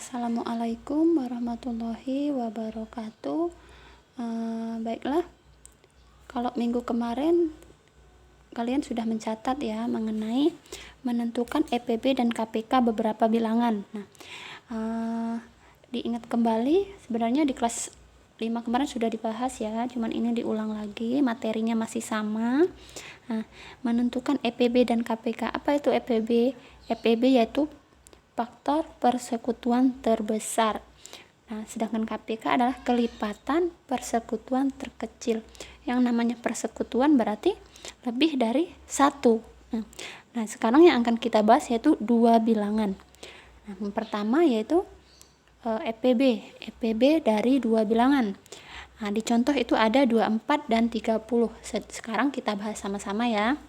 Assalamualaikum warahmatullahi wabarakatuh. Baiklah, kalau minggu kemarin kalian sudah mencatat ya mengenai menentukan EPB dan KPK beberapa bilangan. Diingat kembali, sebenarnya di kelas 5 kemarin sudah dibahas ya, cuman ini diulang lagi, materinya masih sama. Menentukan EPB dan KPK. Apa itu EPB? EPB yaitu faktor persekutuan terbesar. Sedangkan KPK adalah kelipatan persekutuan terkecil. Yang namanya persekutuan berarti lebih dari satu. Nah, sekarang yang akan kita bahas yaitu dua bilangan. Yang pertama yaitu EPB dari dua bilangan. Di contoh itu ada 24 dan 30. Sekarang kita bahas sama-sama ya.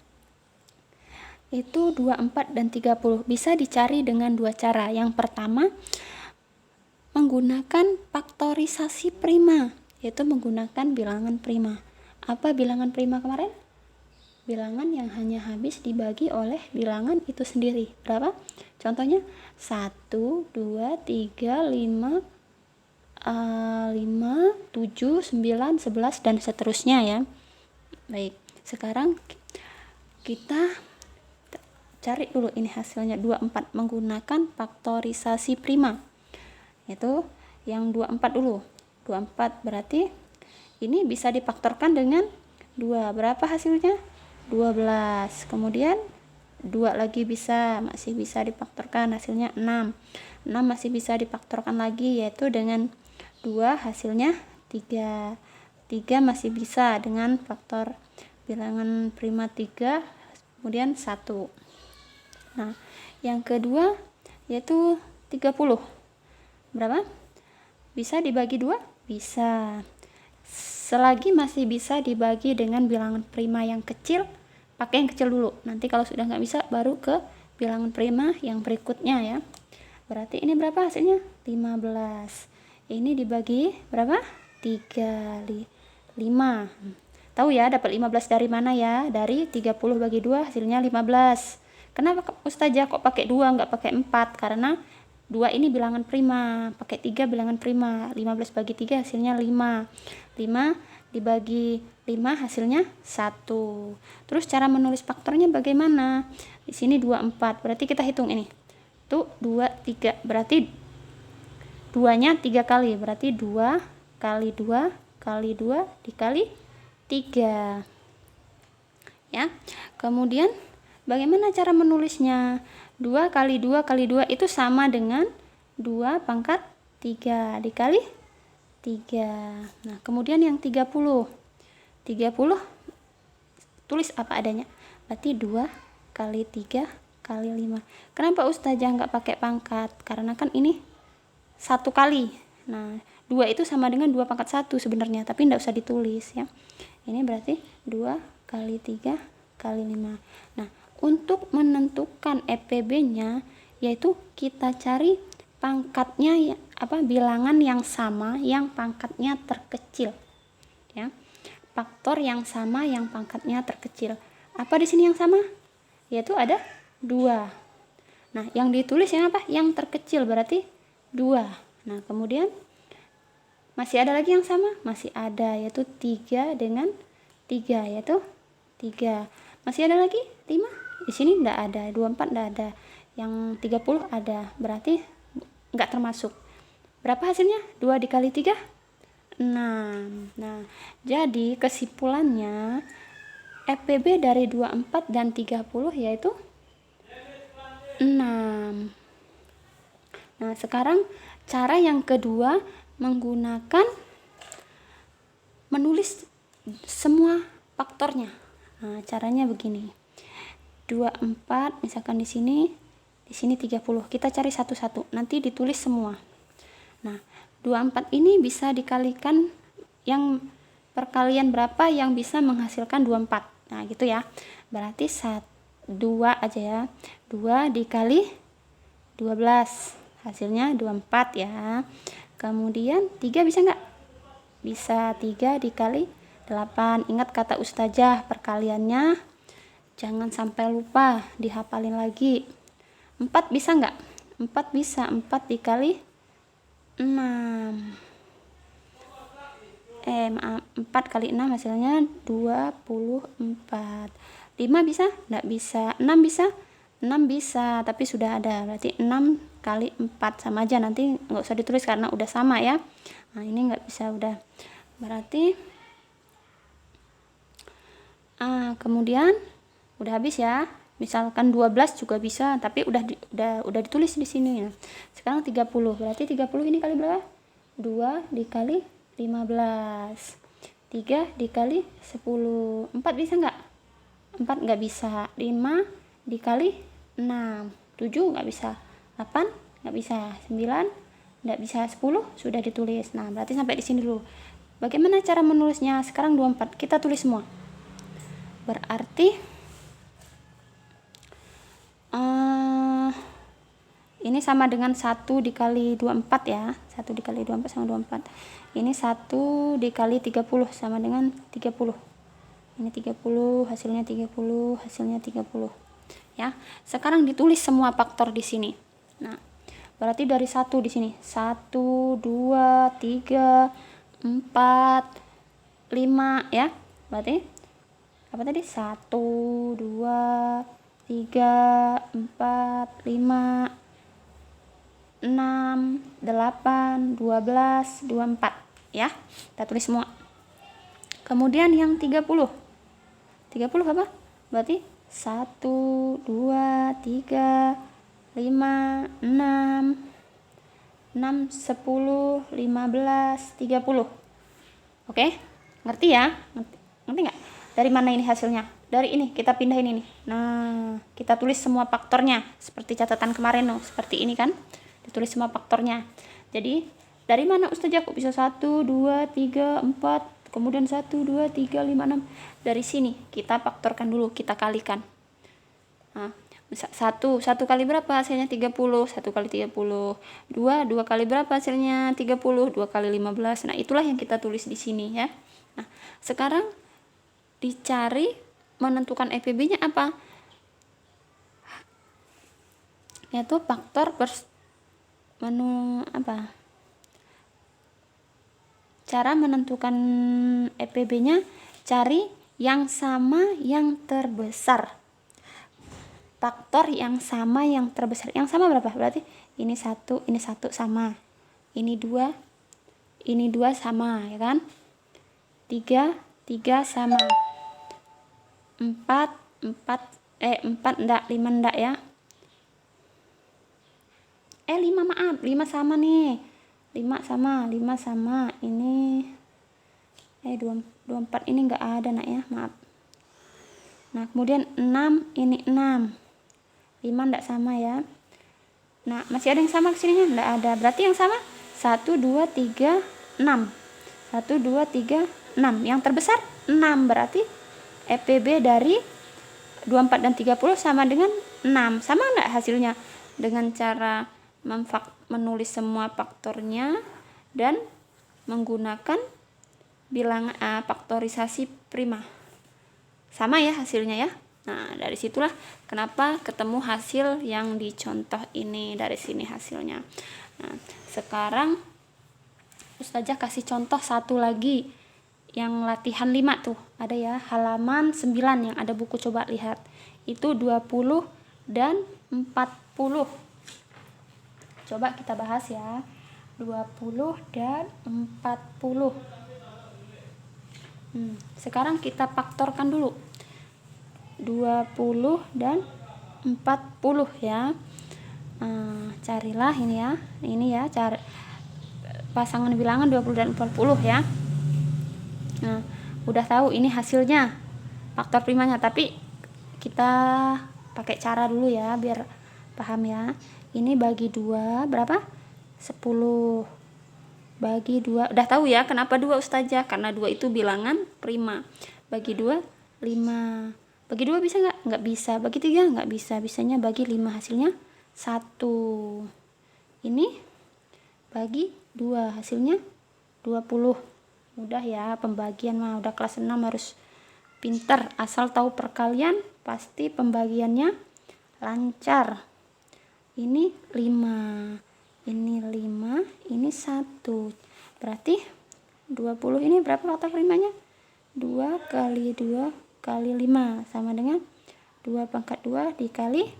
Itu 24 dan 30 bisa dicari dengan dua cara. Yang pertama, menggunakan faktorisasi prima, yaitu menggunakan bilangan prima. Apa bilangan prima kemarin? Bilangan yang hanya habis dibagi oleh bilangan itu sendiri. Berapa? Contohnya 1, 2, 3, 5, 7, 9, 11 dan seterusnya ya. Baik, sekarang kita cari dulu ini hasilnya 24 menggunakan faktorisasi prima. Yaitu yang 24 dulu. 24 berarti ini bisa difaktorkan dengan 2. Berapa hasilnya? 12. Kemudian 2 lagi masih bisa difaktorkan, hasilnya 6. 6 masih bisa difaktorkan lagi yaitu dengan 2 hasilnya 3. 3 masih bisa dengan faktor bilangan prima 3 kemudian 1. Nah, yang kedua yaitu 30. Berapa? Bisa dibagi 2? Bisa. Selagi masih bisa dibagi dengan bilangan prima yang kecil, pakai yang kecil dulu. Nanti kalau sudah nggak bisa, baru ke bilangan prima yang berikutnya ya. Berarti ini berapa hasilnya? 15. Ini dibagi berapa? 3, 5. Tahu ya dapat 15 dari mana ya? Dari 30 bagi 2 hasilnya 15. Kenapa Ustazah kok pakai 2 nggak pakai 4? Karena 2 ini bilangan prima, pakai 3 bilangan prima. 15 bagi 3 hasilnya 5. 5 dibagi 5 hasilnya 1. Terus cara menulis faktornya bagaimana? Di sini 24. Berarti kita hitung ini. Tuh 2, 3. Berarti 2-nya 3 kali. Berarti 2 kali 2 kali 2 dikali 3. Ya. Kemudian bagaimana cara menulisnya? 2 kali 2 kali 2 itu sama dengan 2 pangkat 3 dikali 3. Nah, kemudian yang 30. 30 tulis apa adanya. Berarti 2 kali 3 kali 5. Kenapa Ustazah nggak pakai pangkat? Karena kan ini 1 kali. Nah, 2 itu sama dengan 2 pangkat 1 sebenarnya, tapi nggak usah ditulis ya. Ini berarti 2 kali 3 kali 5. Nah, untuk menentukan EPB-nya yaitu kita cari pangkatnya bilangan yang sama yang pangkatnya terkecil. Ya. Faktor yang sama yang pangkatnya terkecil. Apa di sini yang sama? Yaitu ada 2. Nah, yang ditulis yang apa? Yang terkecil berarti 2. Nah, kemudian masih ada lagi yang sama? Masih ada yaitu 3 dengan 3 yaitu 3. Masih ada lagi 5? Di sini enggak ada, 24 enggak ada. Yang 30 ada, berarti enggak termasuk. Berapa hasilnya? 2 dikali 3? 6. Nah, jadi kesimpulannya EPB dari 24 dan 30 yaitu 6. Nah, sekarang cara yang kedua menggunakan menulis semua faktornya. Nah, caranya begini. 24 misalkan di sini 30. Kita cari satu-satu. Nanti ditulis semua. Nah, 24 ini bisa dikalikan yang perkalian berapa yang bisa menghasilkan 24. Nah, gitu ya. Berarti 2 aja ya. 2 dikali 12. Hasilnya 24 ya. Kemudian 3 bisa nggak? Bisa. 3 dikali 8. Ingat kata Ustazah, perkaliannya jangan sampai lupa, dihafalin lagi. 4 bisa nggak? 4 bisa. 4 dikali 6. 4 kali 6 hasilnya 24. 5 bisa? Nggak bisa. 6 bisa? 6 bisa, tapi sudah ada. Berarti 6 kali 4 sama aja, nanti nggak usah ditulis karena udah sama ya. Nah, ini nggak bisa, udah. Berarti kemudian udah habis ya. Misalkan 12 juga bisa, tapi udah ditulis di sini. Nah, sekarang 30. Berarti 30 ini kali berapa? 2 dikali 15. 3 dikali 10. 4 bisa nggak? 4 nggak bisa. 5 dikali 6. 7 nggak bisa. 8 nggak bisa. 9 nggak bisa. 10 sudah ditulis. Nah, berarti sampai di sini dulu. Bagaimana cara menulisnya? Sekarang 24 kita tulis semua. Berarti ini sama dengan 1 dikali 24 ya. 1 dikali 24 sama 24. Ini 1 dikali 30 sama dengan 30. Ini 30, hasilnya 30, hasilnya 30. Ya. Sekarang ditulis semua faktor di sini. Nah, berarti dari 1 di sini. 1, 2, 3, 4, 5 ya. Berarti apa tadi? 1, 2, 3, 4, 5, 6, 8, 12, 24 ya. Kita tulis semua. Kemudian yang 30. 30 apa? Berarti 1, 2, 3, 5, 6, 10, 15, 30. Oke? Ngerti ya? Ngerti nggak? Dari mana ini hasilnya? Dari ini, kita pindahin ini. Nah, kita tulis semua faktornya. Seperti catatan kemarin loh. Seperti ini kan? Ditulis semua faktornya. Jadi, dari mana Ustazah kok bisa 1, 2, 3, 4, kemudian 1, 2, 3, 5, 6. Dari sini, kita faktorkan dulu, kita kalikan. Nah, 1 kali berapa hasilnya? 30. 1 kali 30. 2 kali berapa hasilnya? 30. 2 kali 15. Nah, itulah yang kita tulis di sini ya. Nah, sekarang dicari menentukan EPB-nya apa? Yaitu faktor cara menentukan EPB-nya, cari yang sama yang terbesar. Faktor yang sama yang terbesar. Yang sama berapa? Berarti ini 1, ini 1 sama. Ini 2, ini 2 sama, ya kan? 3 sama. 4 enggak, 5 enggak ya. 5 maaf, 5 sama nih. 5 sama. Ini 24 ini enggak ada nak ya, maaf. Nah, kemudian 6, ini 6. 5 enggak sama ya. Nah, masih ada yang sama kesininya? Enggak ada. Berarti yang sama 1, 2, 3, 6. 1, 2, 3, 6. Yang terbesar 6. Berarti EPB dari 24 dan 30 sama dengan 6. Sama enggak hasilnya? Dengan cara menulis semua faktornya dan menggunakan bilangan faktorisasi prima. Sama ya hasilnya ya. Nah, dari situlah kenapa ketemu hasil yang dicontoh ini. Dari sini hasilnya. Nah, sekarang Ustazah kasih contoh satu lagi yang latihan 5 tuh. Ada ya, halaman 9 yang ada buku, coba lihat. Itu 20 dan 40. Coba kita bahas ya. 20 dan 40. Sekarang kita faktorkan dulu. 20 dan 40 ya. Carilah ini ya. Ini ya, cari pasangan bilangan 20 dan 40 ya. Nah, udah tahu ini hasilnya, faktor primanya, tapi kita pakai cara dulu ya biar paham ya. Ini bagi 2 berapa? 10. Bagi 2, udah tahu ya kenapa 2 Ustazah? Karena 2 itu bilangan prima. Bagi 2, 5. Bagi 2 bisa nggak? Nggak bisa. Bagi 3 nggak bisa. Bisanya bagi 5, hasilnya 1. Ini bagi 2, hasilnya 20. Mudah ya, pembagian mah udah kelas 6 harus pinter. Asal tahu perkalian, pasti pembagiannya lancar. Ini 5. ini 5, ini 1. Berarti 20 ini berapa faktor primanya? 2 kali 2 kali 5 sama dengan 2 pangkat 2 dikali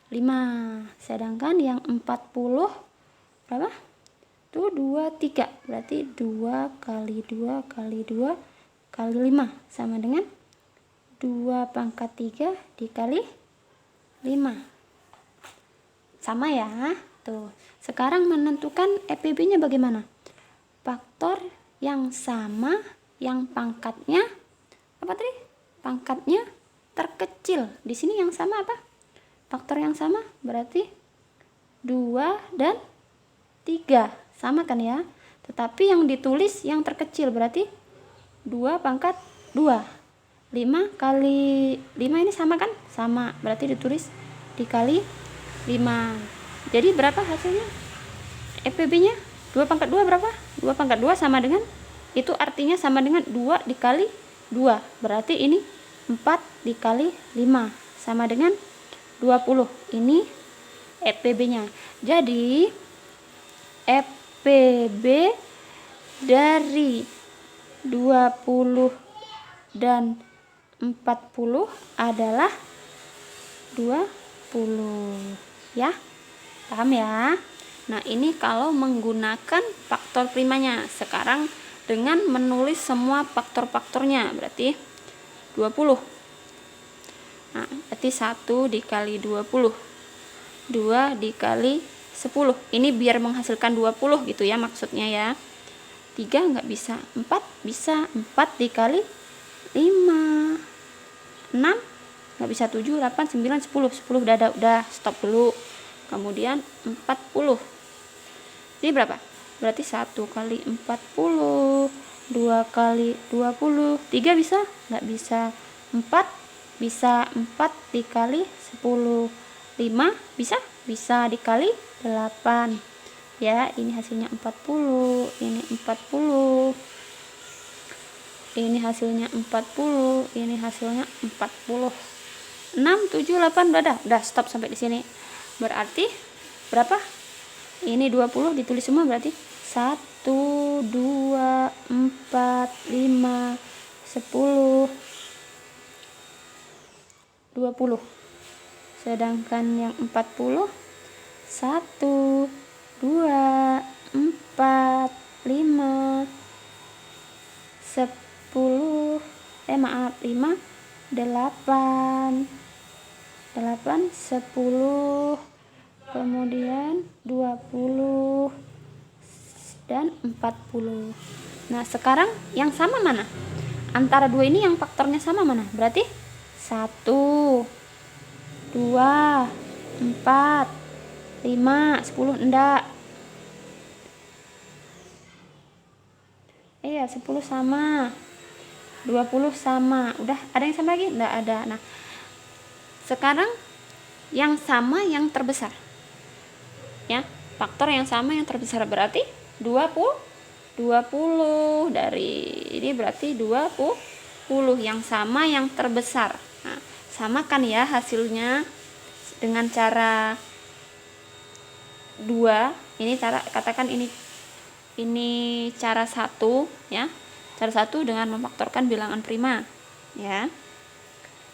5. Sedangkan yang 40 berapa? Tuh 23. Berarti 2 kali 2 kali 2 kali 5 sama dengan 2 pangkat 3 dikali 5. Sama ya. Tuh. Sekarang menentukan EPB-nya bagaimana? Faktor yang sama yang pangkatnya apa tadi? Pangkatnya terkecil. Di sini yang sama apa? Faktor yang sama berarti 2 dan 3. Sama kan ya? Tetapi yang ditulis yang terkecil berarti 2 pangkat 2. 5 kali 5 ini sama kan? Sama. Berarti ditulis dikali 5. Jadi berapa hasilnya? EPB-nya 2 pangkat 2 berapa? 2 pangkat 2 sama dengan, itu artinya sama dengan 2 dikali 2. Berarti ini 4 dikali 5 sama dengan 20. Ini EPB-nya. Jadi EPB dari 20 dan 40 adalah 20 ya. Paham ya? Nah, ini kalau menggunakan faktor primanya. Sekarang dengan menulis semua faktor-faktornya berarti 20. Nah, berarti 1 dikali 20. 2 dikali 10. Ini biar menghasilkan 20 gitu ya maksudnya ya. 3 nggak bisa, 4 bisa, 4 dikali 5. 6 nggak bisa, 7, 8, 9, 10. 10 udah stop dulu. Kemudian 40. Ini berapa? Berarti 1 kali 40, 2 kali 20. 3 bisa? Nggak bisa. 4 bisa, 4 dikali 10. 5 bisa? Bisa dikali 8. Ya, ini hasilnya 40, ini 40. Ini hasilnya 40, ini hasilnya 40. 6, 7, 8 udah stop sampai di sini. Berarti berapa? Ini 20 ditulis semua berarti 1, 2, 4, 5, 10, 20. Sedangkan yang 40 1, 2, 4, 5, 10, 5, 8, 10, kemudian 20 dan 40. Nah, sekarang yang sama mana? Antara dua ini yang faktornya sama mana? Berarti 1, 2, 4, 5, 10 enggak. Iya, 10 sama. 20 sama. Udah, ada yang sama lagi? Enggak ada. Nah, sekarang yang sama yang terbesar. Ya, faktor yang sama yang terbesar berarti 20 dari ini berarti 20 yang sama yang terbesar. Nah, sama kan ya hasilnya dengan cara 2. Ini cara, katakan ini cara 1 ya. Cara 1 dengan memfaktorkan bilangan prima ya.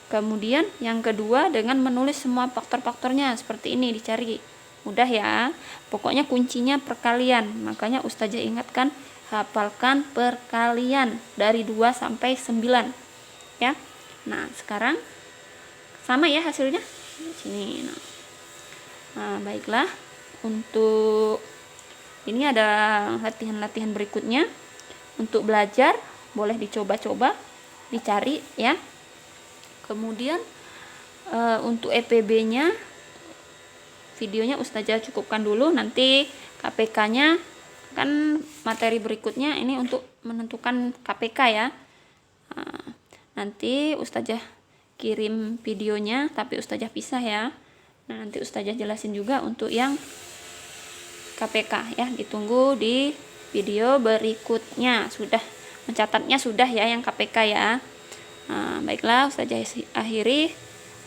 Kemudian yang kedua dengan menulis semua faktor-faktornya seperti ini dicari. Mudah ya. Pokoknya kuncinya perkalian. Makanya Ustazah ingatkan, hafalkan perkalian dari 2 sampai 9 ya. Nah, sekarang sama ya hasilnya. Sini. Nah, baiklah. Untuk ini ada latihan-latihan berikutnya. Untuk belajar boleh dicoba-coba, dicari ya. Kemudian untuk EPB-nya videonya Ustazah cukupkan dulu, nanti KPK-nya kan materi berikutnya ini untuk menentukan KPK ya. Nanti Ustazah kirim videonya tapi Ustazah pisah ya. Nah, nanti Ustazah jelasin juga untuk yang KPK ya, ditunggu di video berikutnya. Sudah mencatatnya sudah ya yang KPK ya. Baiklah, Ustazah akhiri.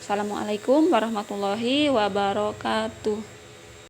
Assalamualaikum warahmatullahi wabarakatuh.